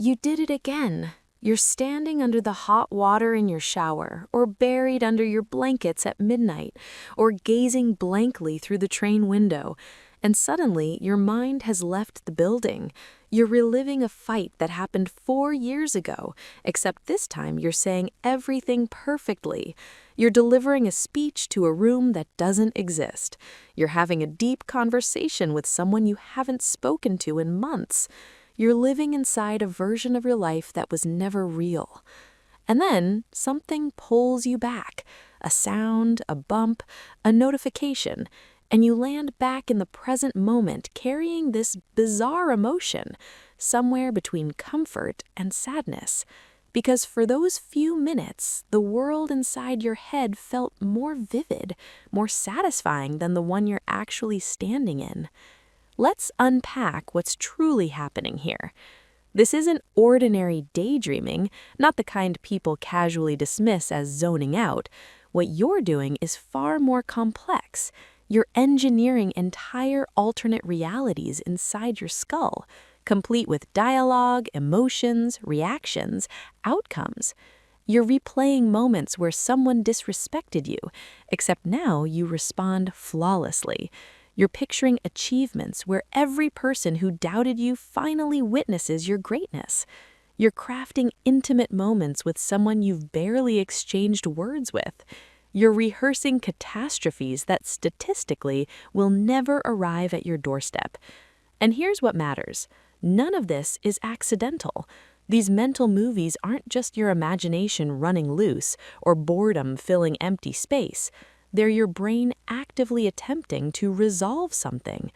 You did it again. You're standing under the hot water in your shower, or buried under your blankets at midnight, or gazing blankly through the train window, and suddenly your mind has left the building. You're reliving a fight that happened 4 years ago, except this time you're saying everything perfectly. You're delivering a speech to a room that doesn't exist. You're having a deep conversation with someone you haven't spoken to in months. You're living inside a version of your life that was never real. And then something pulls you back, a sound, a bump, a notification, and you land back in the present moment carrying this bizarre emotion, somewhere between comfort and sadness. Because for those few minutes, the world inside your head felt more vivid, more satisfying than the one you're actually standing in. Let's unpack what's truly happening here. This isn't ordinary daydreaming, not the kind people casually dismiss as zoning out. What you're doing is far more complex. You're engineering entire alternate realities inside your skull, complete with dialogue, emotions, reactions, outcomes. You're replaying moments where someone disrespected you, except now you respond flawlessly. You're picturing achievements where every person who doubted you finally witnesses your greatness. You're crafting intimate moments with someone you've barely exchanged words with. You're rehearsing catastrophes that statistically will never arrive at your doorstep. And here's what matters. None of this is accidental. These mental movies aren't just your imagination running loose or boredom filling empty space. They're your brain actively attempting to resolve something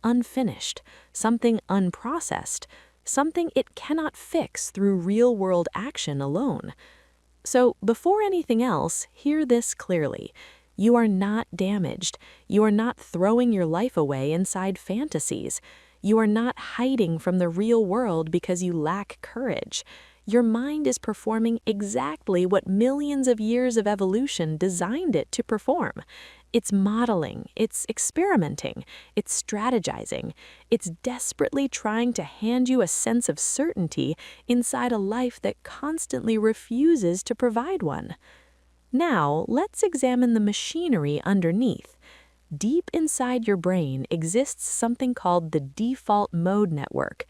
unfinished, something unprocessed, something it cannot fix through real-world action alone. So before anything else, hear this clearly. You are not damaged. You are not throwing your life away inside fantasies. You are not hiding from the real world because you lack courage. Your mind is performing exactly what millions of years of evolution designed it to perform. It's modeling, it's experimenting, it's strategizing, it's desperately trying to hand you a sense of certainty inside a life that constantly refuses to provide one. Now, let's examine the machinery underneath. Deep inside your brain exists something called the default mode network.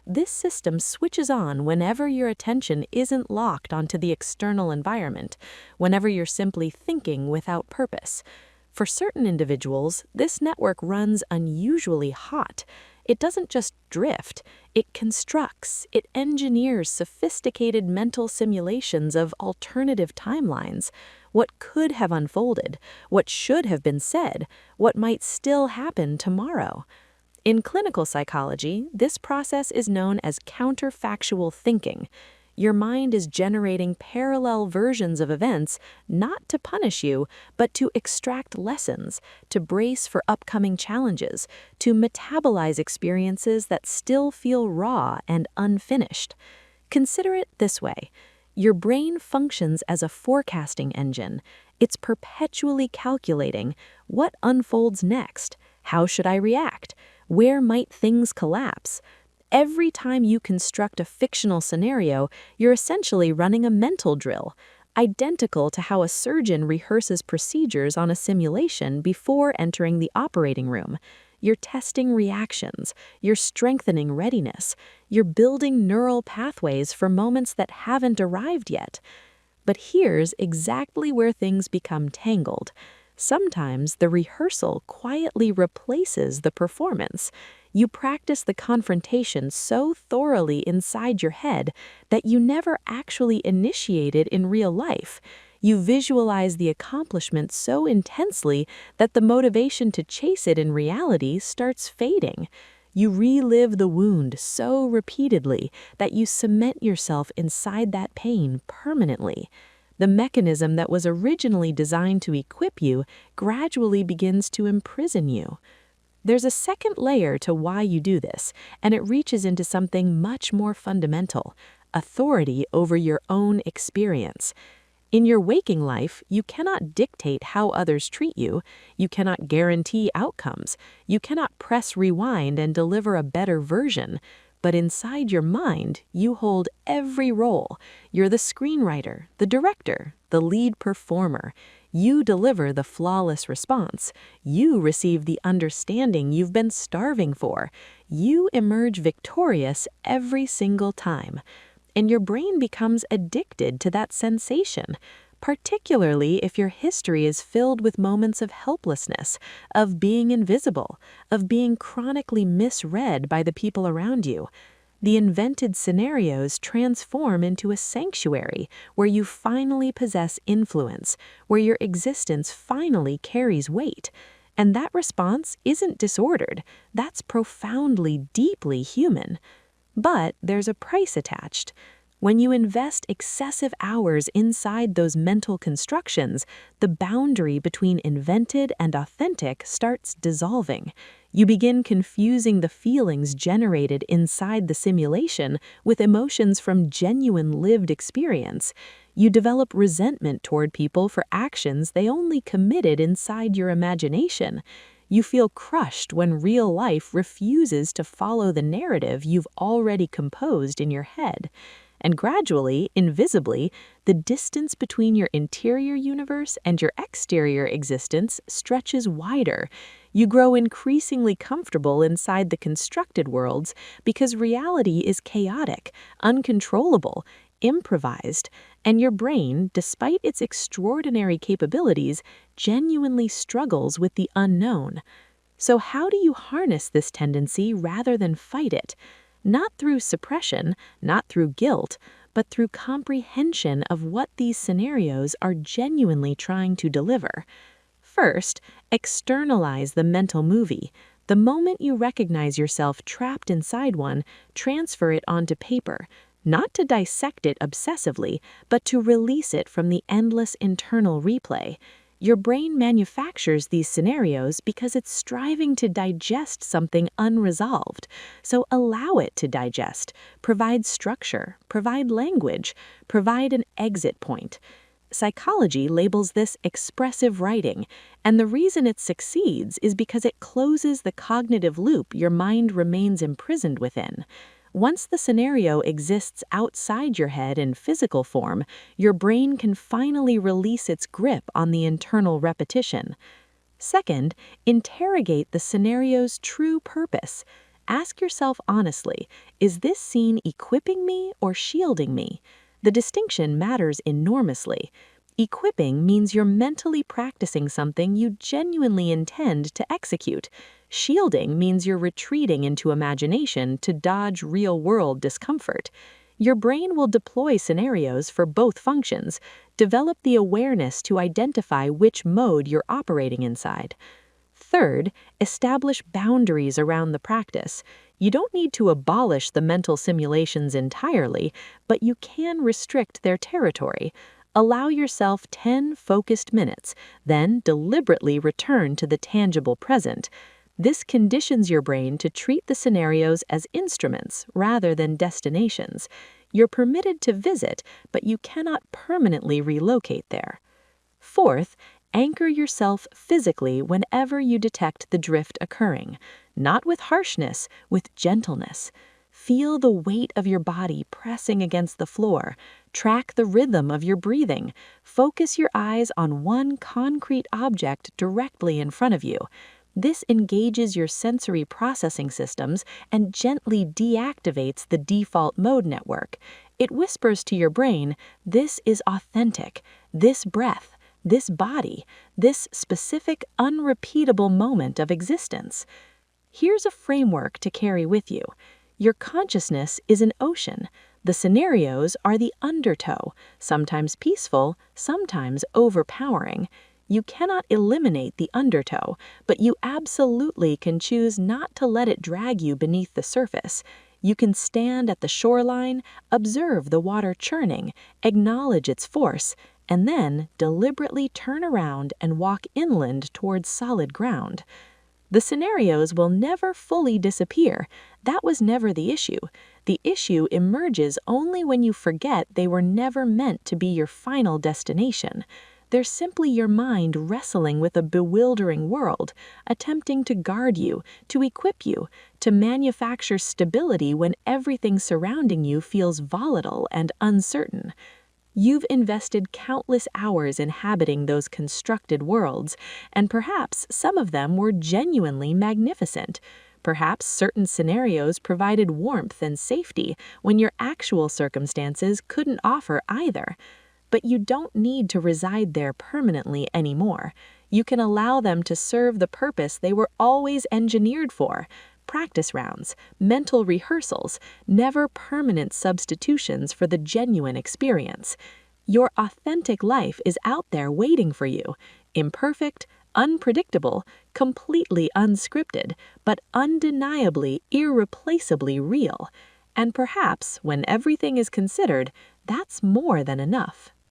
This system switches on whenever your attention isn't locked onto the external environment, whenever you're simply thinking without purpose. For certain individuals, this network runs unusually hot. It doesn't just drift, it constructs, it engineers sophisticated mental simulations of alternative timelines, what could have unfolded, what should have been said, what might still happen tomorrow. In clinical psychology, this process is known as counterfactual thinking. Your mind is generating parallel versions of events not to punish you, but to extract lessons, to brace for upcoming challenges, to metabolize experiences that still feel raw and unfinished. Consider it this way. Your brain functions as a forecasting engine. It's perpetually calculating what unfolds next. How should I react? Where might things collapse? Every time you construct a fictional scenario, you're essentially running a mental drill, identical to how a surgeon rehearses procedures on a simulation before entering the operating room. You're testing reactions, you're strengthening readiness, you're building neural pathways for moments that haven't arrived yet. But here's exactly where things become tangled. Sometimes the rehearsal quietly replaces the performance. You practice the confrontation so thoroughly inside your head that you never actually initiate it in real life. You visualize the accomplishment so intensely that the motivation to chase it in reality starts fading. You relive the wound so repeatedly that you cement yourself inside that pain permanently. The mechanism that was originally designed to equip you gradually begins to imprison you. There's a second layer to why you do this, and it reaches into something much more fundamental: authority over your own experience. In your waking life, you cannot dictate how others treat you. You cannot guarantee outcomes. You cannot press rewind and deliver a better version. but inside your mind, you hold every role. You're the screenwriter, the director, the lead performer. You deliver the flawless response. You receive the understanding you've been starving for. You emerge victorious every single time. And your brain becomes addicted to that sensation, particularly if your history is filled with moments of helplessness, of being invisible, of being chronically misread by the people around you. The invented scenarios transform into a sanctuary where you finally possess influence, where your existence finally carries weight. And that response isn't disordered. That's profoundly, deeply human. But there's a price attached. When you invest excessive hours inside those mental constructions, the boundary between invented and authentic starts dissolving. You begin confusing the feelings generated inside the simulation with emotions from genuine lived experience. You develop resentment toward people for actions they only committed inside your imagination. You feel crushed when real life refuses to follow the narrative you've already composed in your head. And gradually, invisibly, the distance between your interior universe and your exterior existence stretches wider. You grow increasingly comfortable inside the constructed worlds because reality is chaotic, uncontrollable, improvised, and your brain, despite its extraordinary capabilities, genuinely struggles with the unknown. So how do you harness this tendency rather than fight it? Not through suppression, not through guilt, but through comprehension of what these scenarios are genuinely trying to deliver. First, externalize the mental movie. The moment you recognize yourself trapped inside one, transfer it onto paper, not to dissect it obsessively, but to release it from the endless internal replay. Your brain manufactures these scenarios because it's striving to digest something unresolved. So allow it to digest, provide structure, provide language, provide an exit point. Psychology labels this expressive writing, and the reason it succeeds is because it closes the cognitive loop your mind remains imprisoned within. Once the scenario exists outside your head in physical form, your brain can finally release its grip on the internal repetition. Second, interrogate the scenario's true purpose. Ask yourself honestly, is this scene equipping me or shielding me? The distinction matters enormously. Equipping means you're mentally practicing something you genuinely intend to execute. Shielding means you're retreating into imagination to dodge real-world discomfort. Your brain will deploy scenarios for both functions. Develop the awareness to identify which mode you're operating inside. Third, establish boundaries around the practice. You don't need to abolish the mental simulations entirely, but you can restrict their territory. Allow yourself 10 focused minutes, then deliberately return to the tangible present. This conditions your brain to treat the scenarios as instruments rather than destinations. You're permitted to visit, but you cannot permanently relocate there. Fourth, anchor yourself physically whenever you detect the drift occurring, not with harshness, with gentleness. Feel the weight of your body pressing against the floor. Track the rhythm of your breathing. Focus your eyes on one concrete object directly in front of you. This engages your sensory processing systems and gently deactivates the default mode network. It whispers to your brain, this is authentic, this breath, this body, this specific, unrepeatable moment of existence. Here's a framework to carry with you. Your consciousness is an ocean. The scenarios are the undertow, sometimes peaceful, sometimes overpowering. You cannot eliminate the undertow, but you absolutely can choose not to let it drag you beneath the surface. You can stand at the shoreline, observe the water churning, acknowledge its force, and then deliberately turn around and walk inland towards solid ground. The scenarios will never fully disappear. That was never the issue. The issue emerges only when you forget they were never meant to be your final destination. They're simply your mind wrestling with a bewildering world, attempting to guard you, to equip you, to manufacture stability when everything surrounding you feels volatile and uncertain. You've invested countless hours inhabiting those constructed worlds, and perhaps some of them were genuinely magnificent. Perhaps certain scenarios provided warmth and safety when your actual circumstances couldn't offer either. But you don't need to reside there permanently anymore. You can allow them to serve the purpose they were always engineered for: practice rounds, mental rehearsals, never permanent substitutions for the genuine experience. Your authentic life is out there waiting for you, imperfect, unpredictable, completely unscripted, but undeniably, irreplaceably real. And perhaps, when everything is considered, that's more than enough.